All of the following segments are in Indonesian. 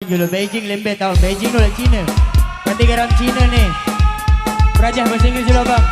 Jolo Beijing lembe tahun Beijing oleh Cina. Berarti garam Cina nih. Berajah bahasa Inggris dulu bang.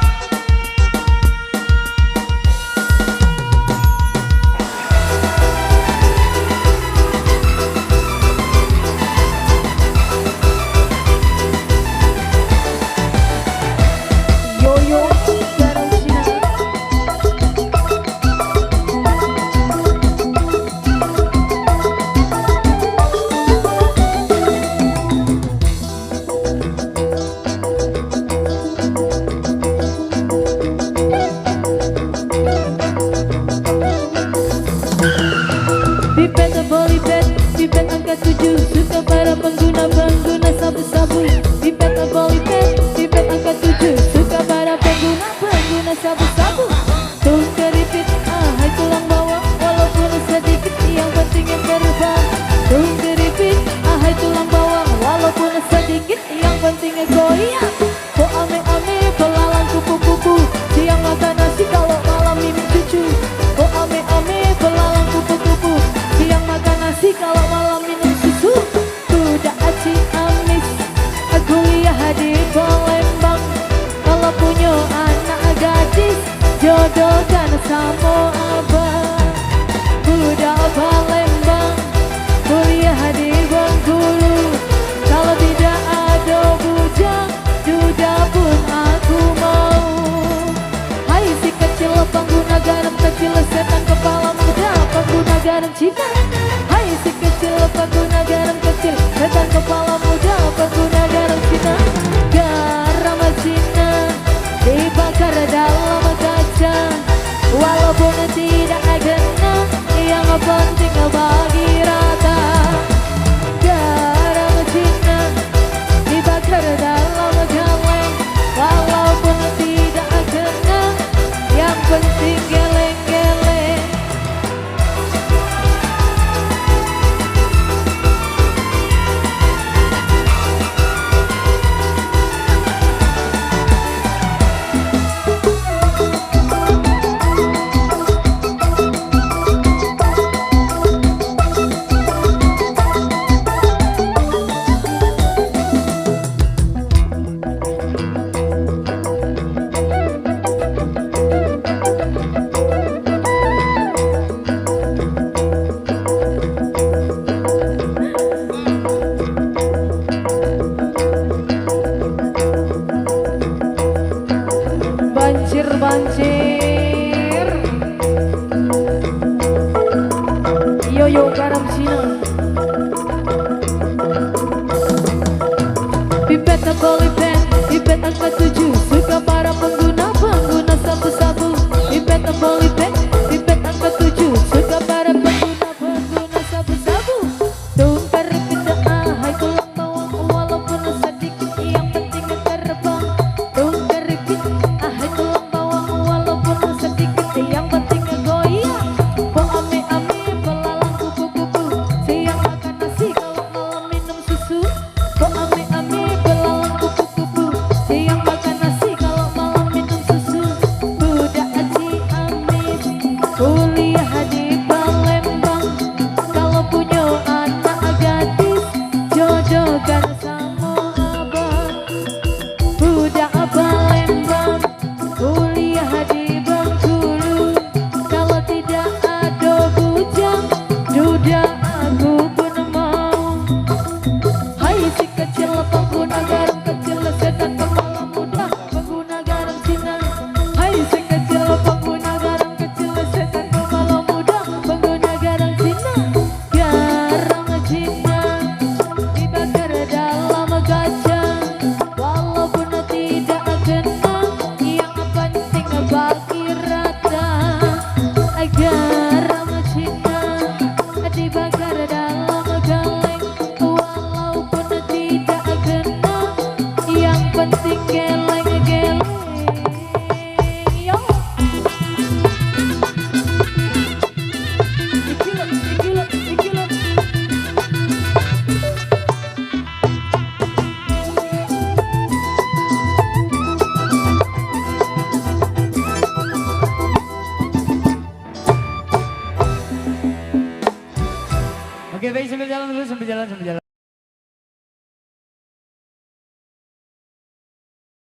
Pipet abolipet, pipet angka 7 suka para pengguna sabu-sabu. Pipet abolipet, pipet angka 7 suka para pengguna sabu-sabu. Tuh keripit, hai tulang bawang walaupun sedikit yang penting yang terbang. Tuh keripit, hai tulang bawang walaupun sedikit yang penting goyang. Kok ame-ame belalang kupu-kupu, siang makan nasi kalau malam minum cucu. Kok ame-ame belalang kupu-kupu, siang makan nasi kalau malam minum susu. Udah aci amis, kuliah di Palembang. Kalau punya anak gadis, jodohkan sama abang.